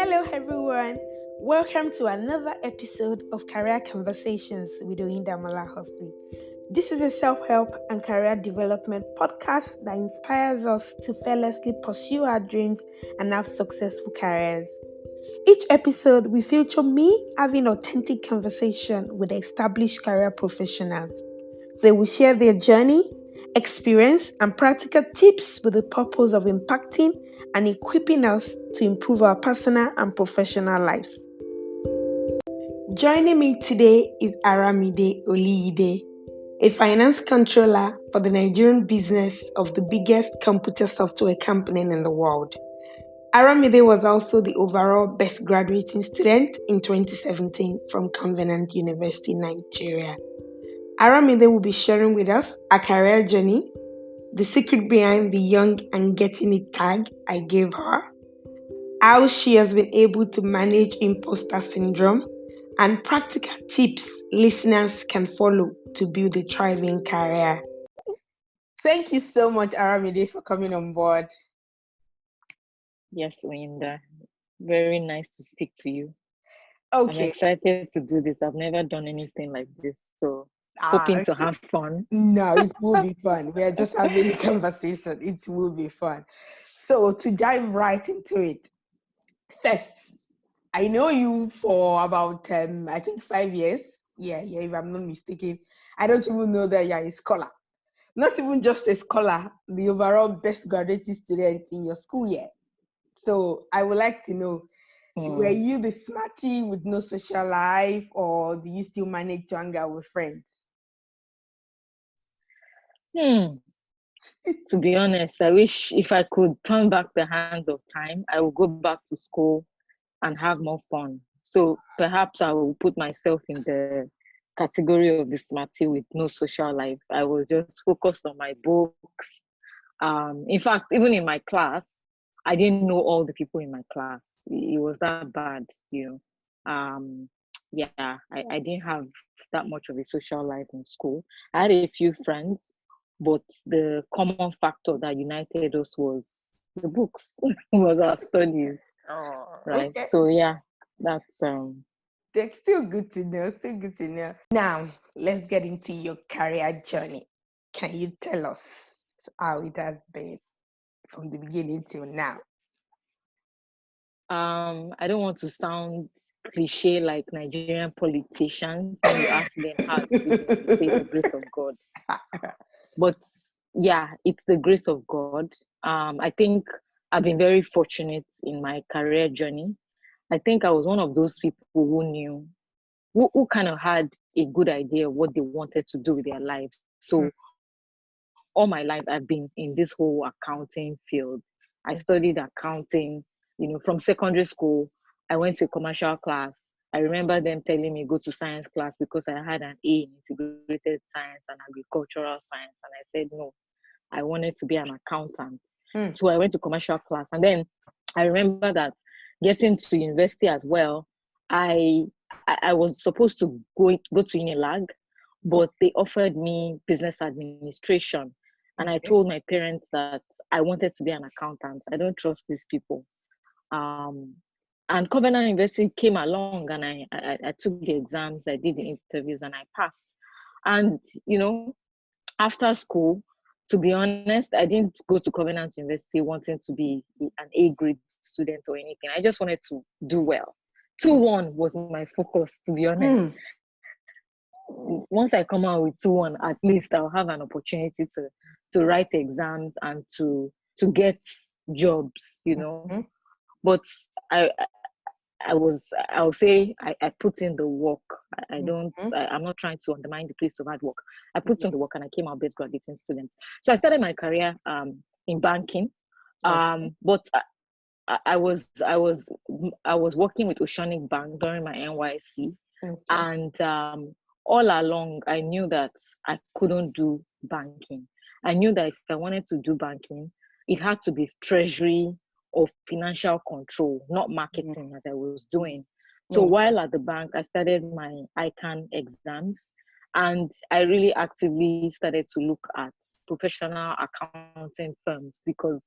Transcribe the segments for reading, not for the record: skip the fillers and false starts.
Hello, everyone. Welcome to another episode of Career Conversations with Oyin Hospi. This is a self-help and career development podcast that inspires us to fearlessly pursue our dreams and have successful careers. Each episode, we feature me having authentic conversation with established career professionals. They will share their journey, experience, and practical tips with the purpose of impacting and equipping us to improve our personal and professional lives. Joining me today is Aramide Oliyide, a finance controller for the Nigerian business of the biggest computer software company in the world. Aramide was also the overall best graduating student in 2017 from Covenant University, Nigeria. Aramide will be sharing with us a career journey, the secret behind the young and getting it tag I gave her, how she has been able to manage imposter syndrome, and practical tips listeners can follow to build a thriving career. Thank you so much, Aramide, for coming on board. Yes, Linda. Very nice to speak to you. Okay. I'm excited to do this. I've never done anything like this, so hoping to have fun. No, it will be fun. We are just having a conversation. It will be fun. So to dive right into it, first, I know you for about, I think 5 years. Yeah, if I'm not mistaken. I don't even know that you're a scholar. Not even just a scholar, the overall best graduating student in your school year. So I would like to know, were you the smarty with no social life, or do you still manage to hang out with friends? To be honest, I wish if I could turn back the hands of time, I would go back to school and have more fun. So perhaps I will put myself in the category of the smarty with no social life. I was just focused on my books. In fact, even in my class, I didn't know all the people in my class. It was that bad, I didn't have that much of a social life in school. I had a few friends, but the common factor that united us was the books, was our studies. Right. Okay. So yeah, that's That's still good to know. Still good to know. Now, let's get into your career journey. Can you tell us how it has been from the beginning till now? I don't want to sound cliche like Nigerian politicians. When you ask them how it's been, they say the grace of God. But yeah, it's the grace of God. I think I've been very fortunate in my career journey. I think I was one of those people who knew, who kind of had a good idea of what they wanted to do with their lives. So all my life, I've been in this whole accounting field. I studied accounting, from secondary school. I went to a commercial class. I remember them telling me go to science class because I had an A in integrated science and agricultural science. And I said, no, I wanted to be an accountant. So I went to commercial class. And then I remember that getting to university as well, I was supposed to go to Unilag, but they offered me business administration. And I told my parents that I wanted to be an accountant. I don't trust these people. And Covenant University came along, and I took the exams, I did the interviews, and I passed. And, after school, to be honest, I didn't go to Covenant University wanting to be an A grade student or anything. I just wanted to do well. 2-1 was my focus, to be honest. Once I come out with 2-1, at least I'll have an opportunity to write exams and to get jobs, But I'll say I put in the work. I'm not trying to undermine the place of hard work. I put in the work and I came out best graduating student. So I started my career in banking. But I was working with Oceanic Bank during my NYC. And all along I knew that I couldn't do banking. I knew that if I wanted to do banking, it had to be treasury or financial control, not marketing as I was doing. So while at the bank, I started my ICANN exams, and I really actively started to look at professional accounting firms because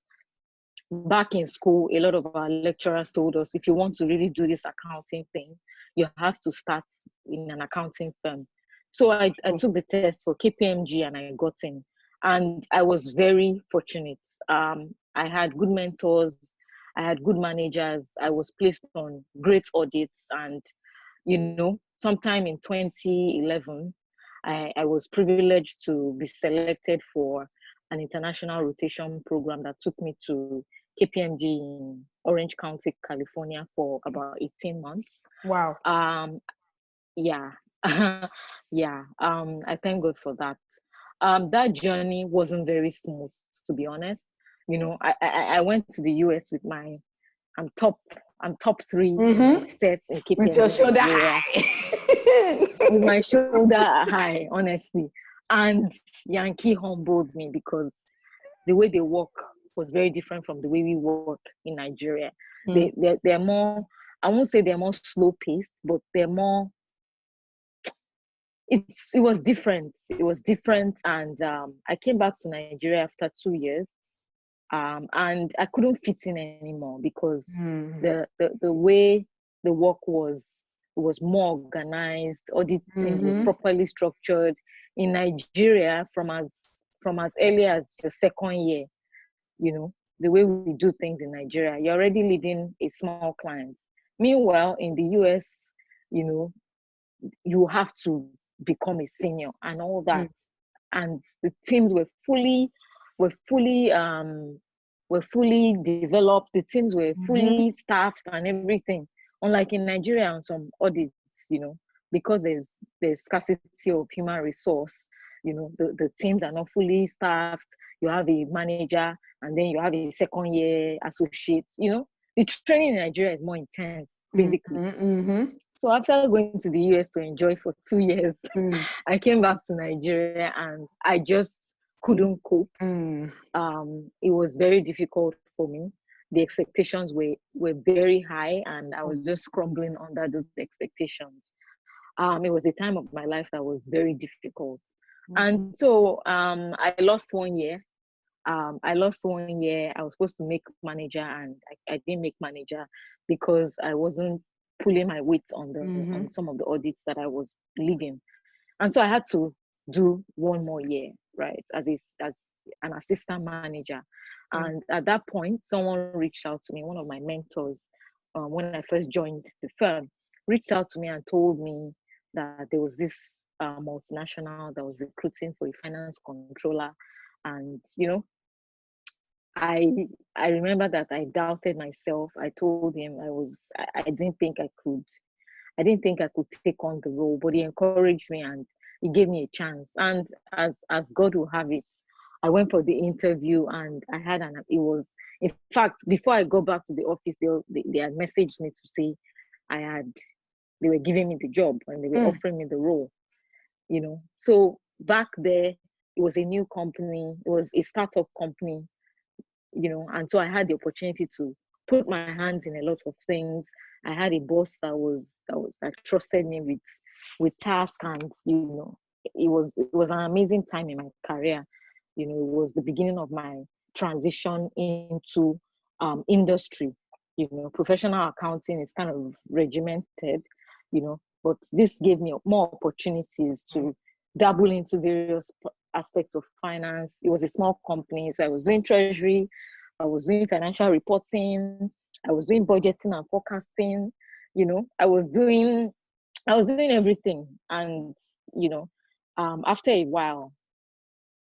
back in school, a lot of our lecturers told us, if you want to really do this accounting thing, you have to start in an accounting firm. So I took the test for KPMG and I got in. And I was very fortunate. I had good mentors, I had good managers, I was placed on great audits. And, sometime in 2011, I was privileged to be selected for an international rotation program that took me to KPMG in Orange County, California for about 18 months. Wow. Yeah. Yeah. I thank God for that. That journey wasn't very smooth, to be honest. I went to the US with I'm top I'm top 3 in my sets in With your KPMG shoulder Nigeria. high. With my shoulder high, honestly. And Yankee humbled me because the way they work was very different from the way we work in Nigeria. They're more, I won't say they're more slow paced, but they're more, it was different. It was different. And I came back to Nigeria after 2 years. And I couldn't fit in anymore because the way the work was more organized, all these things were properly structured. In Nigeria, from as early as your second year, the way we do things in Nigeria, you're already leading a small client. Meanwhile, in the US, you have to become a senior and all that. And the teams were fully developed. The teams were fully staffed and everything. Unlike in Nigeria on some audits, because there's scarcity of human resource, the teams are not fully staffed. You have a manager and then you have a second year associate. The training in Nigeria is more intense, basically. So after going to the US to enjoy for 2 years, I came back to Nigeria and I just couldn't cope. It was very difficult for me. The expectations were very high and I was just crumbling under those expectations. It was a time of my life that was very difficult. And so I lost 1 year. I lost 1 year. I was supposed to make manager and I didn't make manager because I wasn't pulling my weight on some of the audits that I was leading. And so I had to do 1 more year, right, as an assistant manager. And at that point, someone reached out to me, one of my mentors, when I first joined the firm, reached out to me and told me that there was this multinational that was recruiting for a finance controller. And, I remember that I doubted myself. I told him I didn't think I could take on the role, but he encouraged me and he gave me a chance. And as God will have it, I went for the interview and I had it was, in fact, before I got back to the office, they had messaged me to say they were giving me the job and they were offering me the role, So back there, it was a new company. It was a startup company, and so I had the opportunity to put my hands in a lot of things. I had a boss that trusted me with tasks, and it was an amazing time in my career. It was the beginning of my transition into industry. Professional accounting is kind of regimented, but this gave me more opportunities to dabble into various aspects of finance. It was a small company, so I was doing treasury, I was doing financial reporting, I was doing budgeting and forecasting. I was doing everything. And after a while,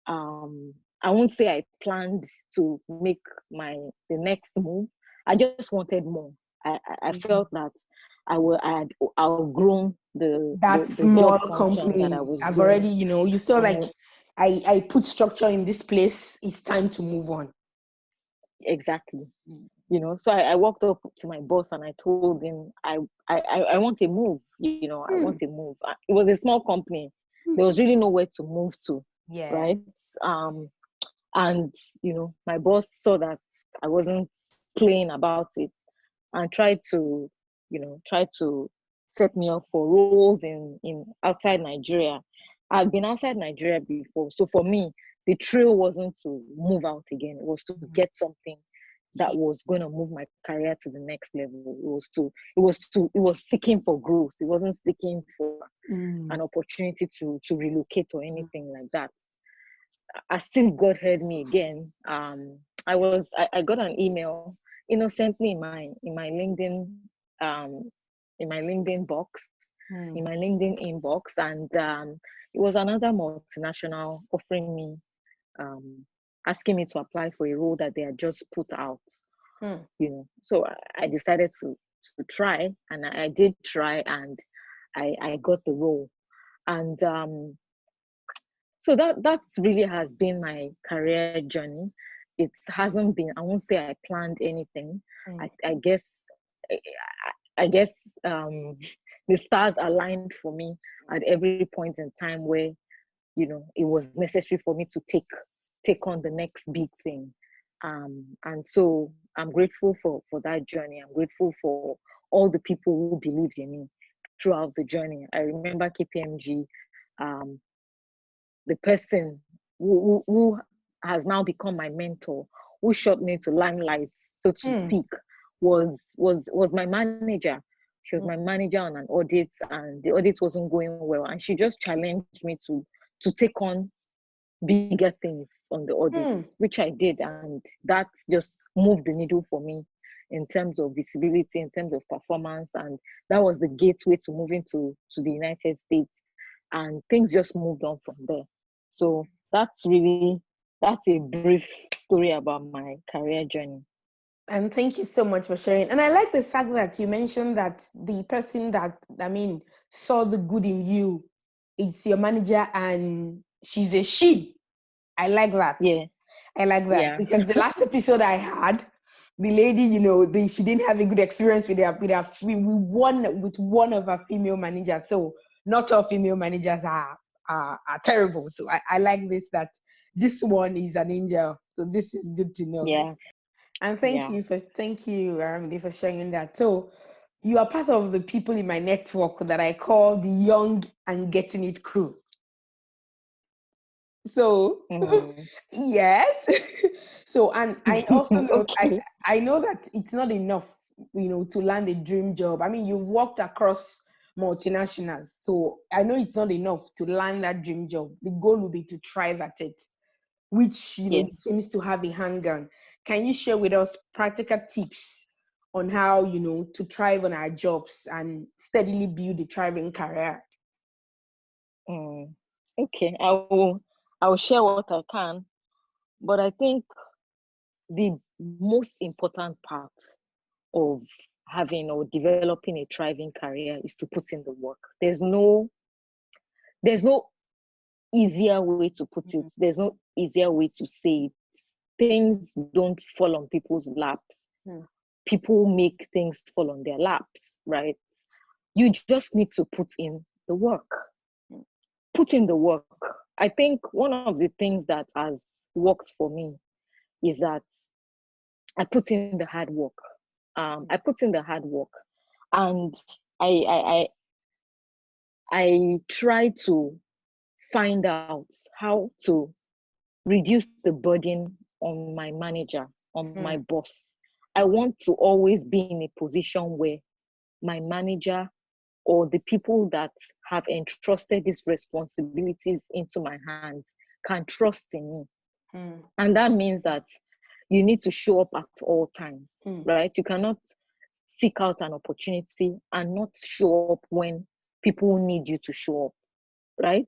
I won't say I planned to make the next move. I just wanted more. I felt that I had outgrown the small job function company. that I was I've doing. already, you feel like I put structure in this place. It's time to move on. Exactly. So I walked up to my boss and I told him I want a move. I want a move. It was a small company. There was really nowhere to move to. Yeah. Right. And my boss saw that I wasn't playing about it and tried to set me up for roles in outside Nigeria. I'd been outside Nigeria before, so for me the thrill wasn't to move out again. It was to get something that was going to move my career to the next level. It was seeking for growth. It wasn't seeking for an opportunity to relocate or anything like that. I still God heard me again. I got an email innocently in my LinkedIn um in my LinkedIn box, in my LinkedIn inbox, and it was another multinational offering me, asking me to apply for a role that they had just put out. So I decided to try, and I did try, and I got the role. And so that's really has been my career journey. It hasn't been, I won't say I planned anything. I guess I guess the stars aligned for me at every point in time where it was necessary for me to take on the next big thing. And so I'm grateful for that journey. I'm grateful for all the people who believed in me throughout the journey. I remember KPMG, the person who has now become my mentor, who shot me to limelight, so to speak, was my manager. She was my manager on an audit, and the audit wasn't going well, and she just challenged me to take on bigger things on the audit, which I did, and that just moved the needle for me in terms of visibility, in terms of performance, and that was the gateway to moving to the United States, and things just moved on from there. So that's a brief story about my career journey. And thank you so much for sharing. And I like the fact that you mentioned that the person that, saw the good in you, it's your manager, and she's a she. I like that. Yeah. I like that. Yeah. Because the last episode I had, the lady, she didn't have a good experience with one of her female managers. So not all female managers are terrible. So I like that this one is an angel. So this is good to know. Yeah. And thank you, Aramide, for sharing that. So you are part of the people in my network that I call the young and getting it crew. So yes. So, and I also know, okay. I know that it's not enough, to land a dream job. I mean, you've worked across multinationals, so I know it's not enough to land that dream job. The goal will be to thrive at it, which Yes. seems to have a handgun. Can you share with us practical tips on how to thrive on our jobs and steadily build a thriving career? Okay, I will share what I can, but I think the most important part of having or developing a thriving career is to put in the work. There's no easier way to put it. There's no easier way to say it. Things don't fall on people's laps. People make things fall on their laps, right? You just need to put in the work. Put in the work. I think one of the things that has worked for me is that I put in the hard work. I put in the hard work, and I try to find out how to reduce the burden on my manager, on my boss. I want to always be in a position where my manager or the people that have entrusted these responsibilities into my hands can trust in me. And that means that you need to show up at all times, right? You cannot seek out an opportunity and not show up when people need you to show up, right?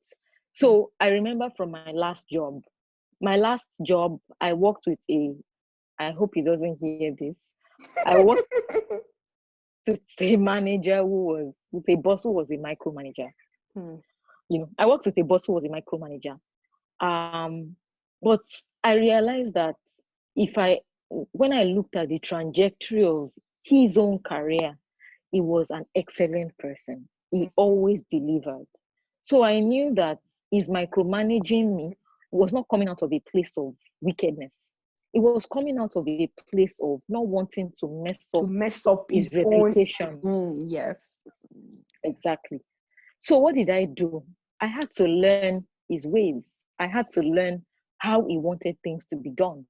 So I remember from my last job, I worked with I hope he doesn't hear this. I worked with a manager with a boss who was a micromanager. I worked with a boss who was a micromanager. But I realized that when I looked at the trajectory of his own career, he was an excellent person. He always delivered. So I knew that his micromanaging me was not coming out of a place of wickedness. It was coming out of a place of not wanting to mess up his reputation. Yes. Exactly. So what did I do? I had to learn his ways. I had to learn how he wanted things to be done,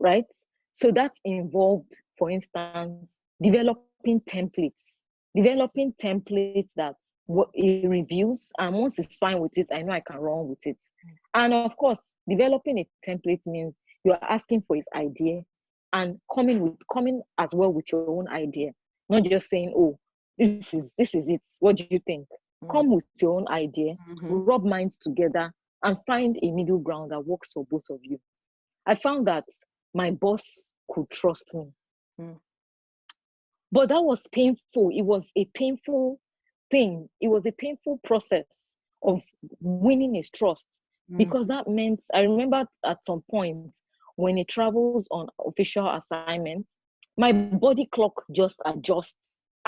right? So that involved, for instance, developing templates that what it reviews, and once it's fine with it, I know I can run with it. And of course, developing a template means you are asking for his idea and coming as well with your own idea, not just saying, "Oh, this is it. What do you think?" Come with your own idea, rub minds together, and find a middle ground that works for both of you. I found that my boss could trust me. But that was painful. It was a painful thing. It was a painful process of winning his trust, because that meant, I remember at some point when he travels on official assignments, my body clock just adjusts.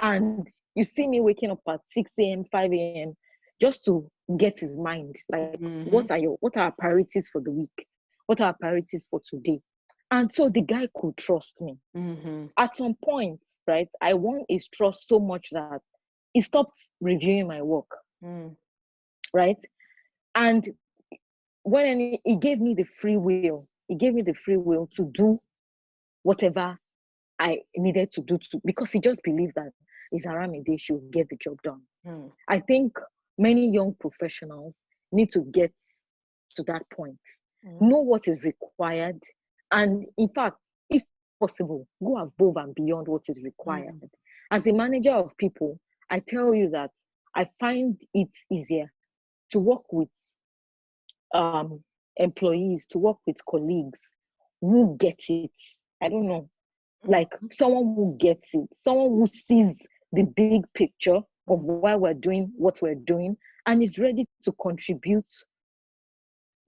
And you see me waking up at 6 a.m., 5 a.m., just to get his mind. Like, what are our priorities for the week? What are our priorities for today? And so the guy could trust me. At some point, right, I won his trust so much that he stopped reviewing my work, right? And when he gave me the free will, to do whatever I needed to do, because he just believed that it's Aramide, she will get the job done. I think many young professionals need to get to that point, know what is required, and in fact, if possible, go above and beyond what is required. As a manager of people, I tell you that I find it easier to work with employees, to work with colleagues who get it. I don't know, like someone who gets it, someone who sees the big picture of why we're doing what we're doing and is ready to contribute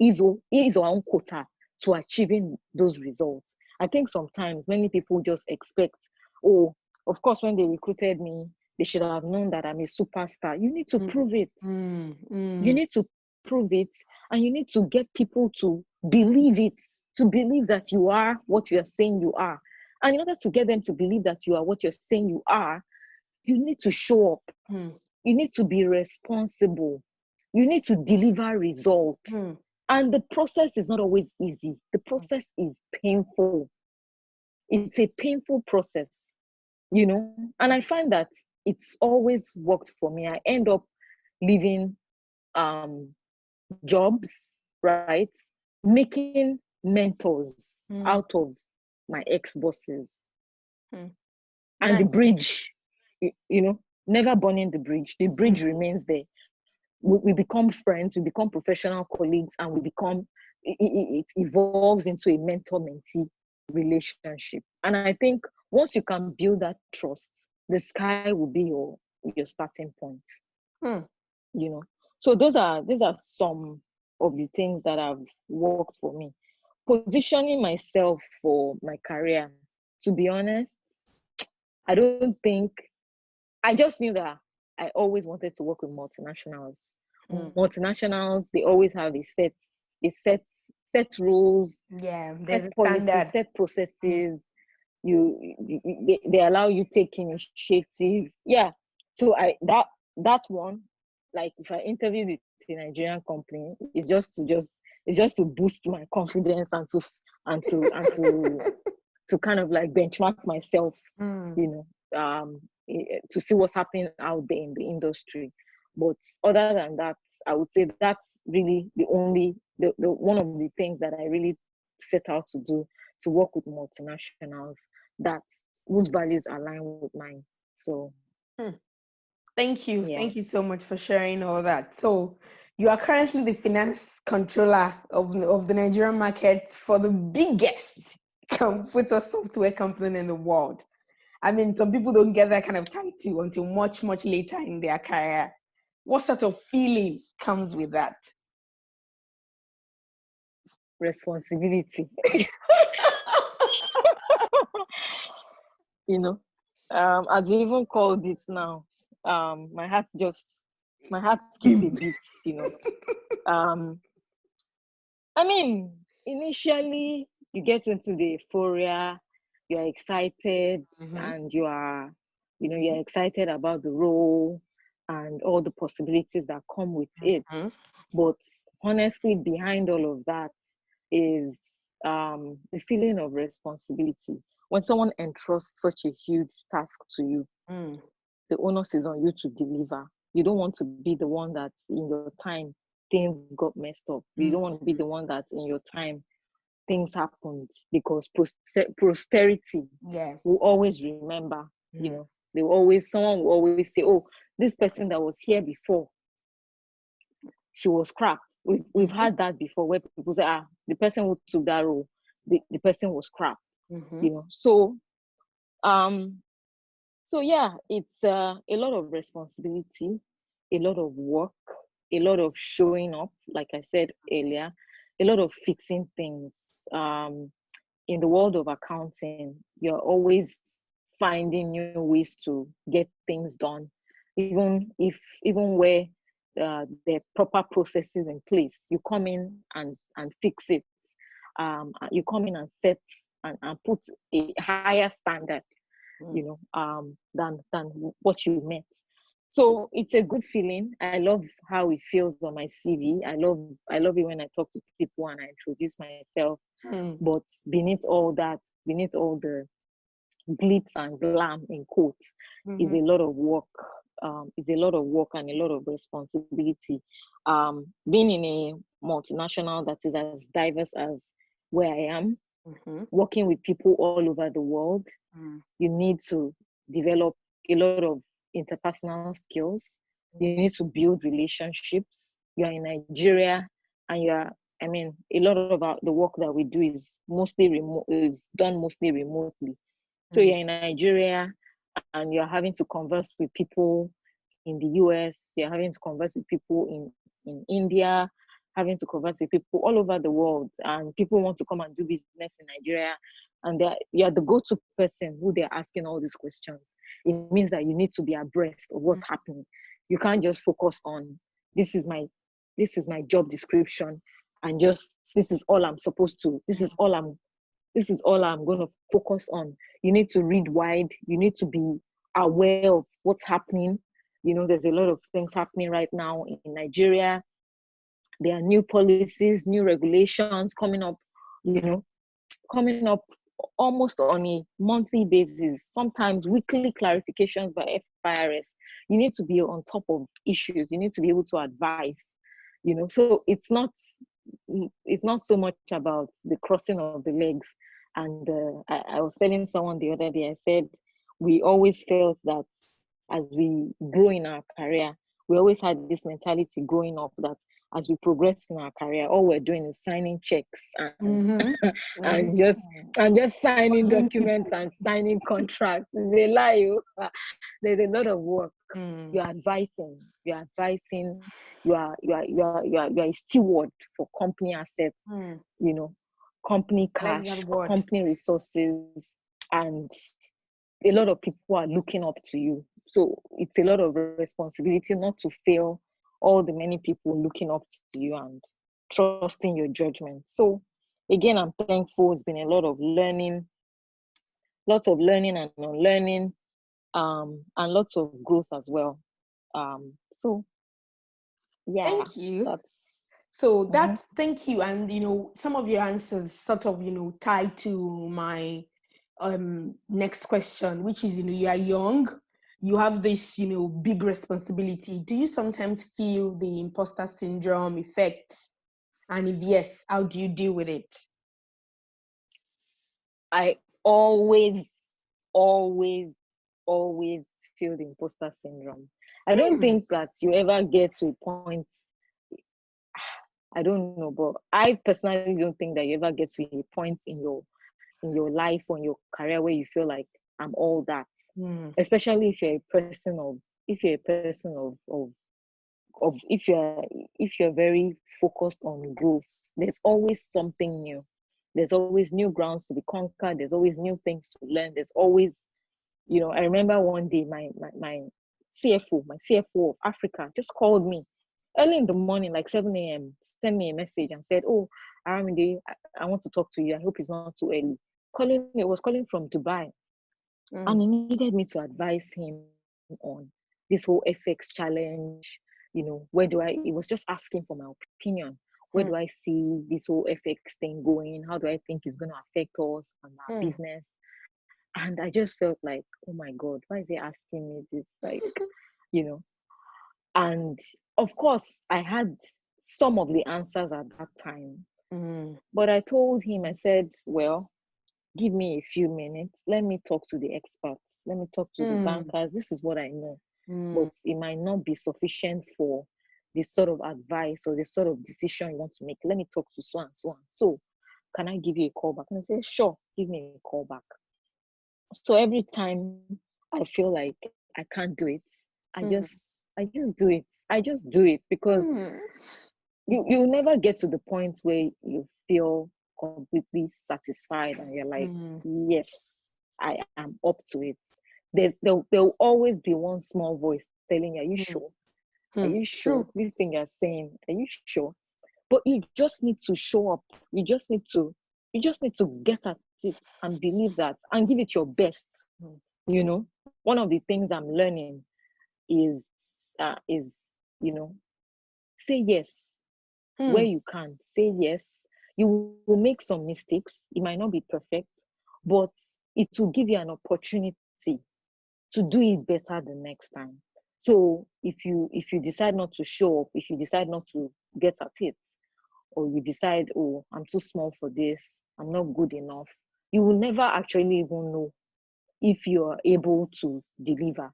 his or her own quota to achieving those results. I think sometimes many people just expect, oh, of course, when they recruited me, they should have known that I'm a superstar. You need to prove it. You need to prove it, and you need to get people to believe it, to believe that you are what you're saying you are. And in order to get them to believe that you are what you're saying you are, you need to show up. You need to be responsible. You need to deliver results. And the process is not always easy. The process is painful. It's a painful process, and I find that it's always worked for me. I end up leaving jobs, right? Making mentors out of my ex-bosses. And the bridge, never burning the bridge. The bridge remains there. We become friends, we become professional colleagues, and it evolves into a mentor-mentee relationship. And I think once you can build that trust, the sky will be your starting point. So these are some of the things that have worked for me. Positioning myself for my career, to be honest, I just knew that I always wanted to work with multinationals. Multinationals, they always have a set rules, set policies, set processes. They allow you take initiative. Yeah. So that one, like if I interview with a Nigerian company, it's just to boost my confidence and to kind of like benchmark myself, to see what's happening out there in the industry. But other than that, I would say that's really the one of the things that I really set out to do, to work with multinationals whose values align with mine. So thank you. Yeah. Thank you so much for sharing all that. So you are currently the finance controller of the Nigerian market for the biggest computer software company in the world. I mean, some people don't get that kind of title until much, much later in their career. What sort of feeling comes with that? Responsibility. As we even called it now, my heart skips a bit, I mean, initially you get into the euphoria, you're excited, and you're excited about the role and all the possibilities that come with it. But honestly, behind all of that is the feeling of responsibility. When someone entrusts such a huge task to you, the onus is on you to deliver. You don't want to be the one that in your time things got messed up. You don't want to be the one that in your time things happened, because posterity will always remember. You know, someone will always say, "Oh, this person that was here before, she was crap." We've had that before, where people say, "Ah, the person who took that role, the person was crap." You know, so yeah, it's a lot of responsibility, a lot of work, a lot of showing up, like I said earlier, a lot of fixing things. In the world of accounting, you're always finding new ways to get things done, even where the proper processes in place. You come in and fix it. You come in and set and put a higher standard, than what you met. So it's a good feeling. I love how it feels on my CV. I love it when I talk to people and I introduce myself. But beneath all that, beneath all the glitz and glam in quotes, is a lot of work. Is a lot of work and a lot of responsibility. Being in a multinational that is as diverse as where I am, working with people all over the world, you need to develop a lot of interpersonal skills. You need to build relationships. You're in Nigeria, and a lot of the work that we do is mostly remote, is done mostly remotely. So you're in Nigeria, and you're having to converse with people in the US, you're having to converse with people in India, having to converse with people all over the world, and people want to come and do business in Nigeria, and you're the go-to person who they're asking all these questions. It means that you need to be abreast of what's happening. You can't just focus on this is my job description, and just this is all I'm supposed to, this is all I'm going to focus on. You need to read wide. You need to be aware of what's happening. There's a lot of things happening right now in Nigeria. There are new policies, new regulations coming up, coming up almost on a monthly basis, sometimes weekly clarifications by FIRS. You need to be on top of issues. You need to be able to advise, so it's not so much about the crossing of the legs. And I was telling someone the other day, I said, we always felt that as we grow in our career, we always had this mentality growing up that as we progress in our career, all we're doing is signing checks and and just signing documents and signing contracts. They lie. There's a lot of work. You're advising. You are a steward for company assets. Company cash, company resources, and a lot of people are looking up to you. So it's a lot of responsibility not to fail all the many people looking up to you and trusting your judgment. So again, I'm thankful. It's been a lot of learning, lots of learning and unlearning, and lots of growth as well. So yeah, thank you. So that's thank you. And some of your answers sort of tie to my next question, which is you are young, you have this big responsibility. Do you sometimes feel the imposter syndrome effects? And if yes, how do you deal with it? I always feel the imposter syndrome. I don't think that you ever get to a point, I don't know, but I personally don't think that you ever get to a point in your life or in your career where you feel like I'm all that. Especially if you're a person of if you're very focused on growth. There's always something new. There's always new grounds to be conquered. There's always new things to learn. There's always, I remember one day my CFO of Africa just called me early in the morning, like 7 a.m., sent me a message and said, "Oh, Aramide, I want to talk to you. I hope it's not too early." It was calling from Dubai. And he needed me to advise him on this whole FX challenge. Where do he was just asking for my opinion. Where do I see this whole FX thing going? How do I think it's going to affect us and our business? And I just felt like, oh my God, why is he asking me this? Like, and of course, I had some of the answers at that time. But I told him, I said, well, give me a few minutes. Let me talk to the experts. Let me talk to the bankers. This is what I know. But it might not be sufficient for the sort of advice or the sort of decision you want to make. Let me talk to so and so and so. Can I give you a call back? And I say, sure, give me a call back. So every time I feel like I can't do it, I just do it. I just do it because you never get to the point where you feel completely satisfied and you're like, yes, I am up to it. There'll always be one small voice telling you, are you sure? Are you sure? This thing you're saying, are you sure? But you just need to show up. You just need to get at it and believe that and give it your best. One of the things I'm learning is say yes where you can. Say yes. You will make some mistakes. It might not be perfect, but it will give you an opportunity to do it better the next time. So if you decide not to show up, if you decide not to get at it, or you decide, oh, I'm too small for this, I'm not good enough, you will never actually even know if you are able to deliver.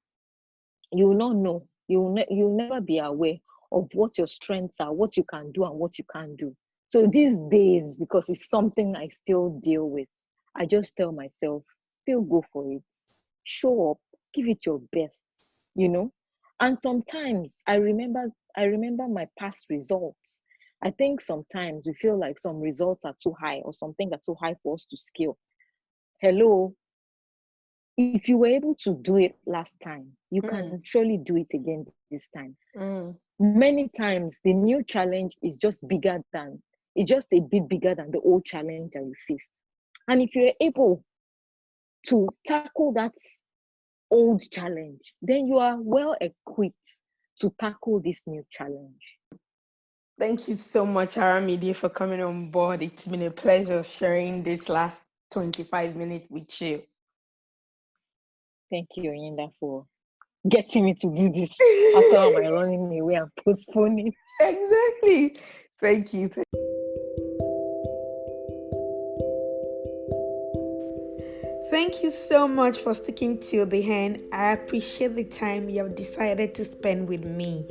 You will not know. You'll never be aware of what your strengths are, what you can do and what you can't do. So these days, because it's something I still deal with, I just tell myself, still go for it. Show up, give it your best, And sometimes I remember my past results. I think sometimes we feel like some results are too high or something are too high for us to scale. Hello, if you were able to do it last time, you can surely do it again this time. Many times the new challenge is just a bit bigger than the old challenge that you faced. And if you're able to tackle that old challenge, then you are well equipped to tackle this new challenge. Thank you so much, Aramide, for coming on board. It's been a pleasure sharing this last 25 minutes with you. Thank you, Oyinda, for getting me to do this after am I running away and postponing. Exactly. Thank you. Thank you so much for sticking till the end. I appreciate the time you have decided to spend with me.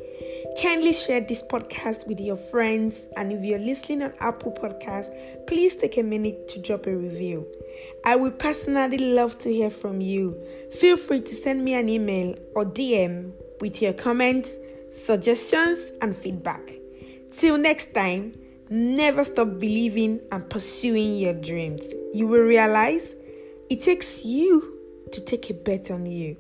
Kindly share this podcast with your friends, and if you're listening on Apple Podcasts, please take a minute to drop a review. I would personally love to hear from you. Feel free to send me an email or DM with your comments, suggestions, and feedback. Till next time, never stop believing and pursuing your dreams. You will realize it takes you to take a bet on you.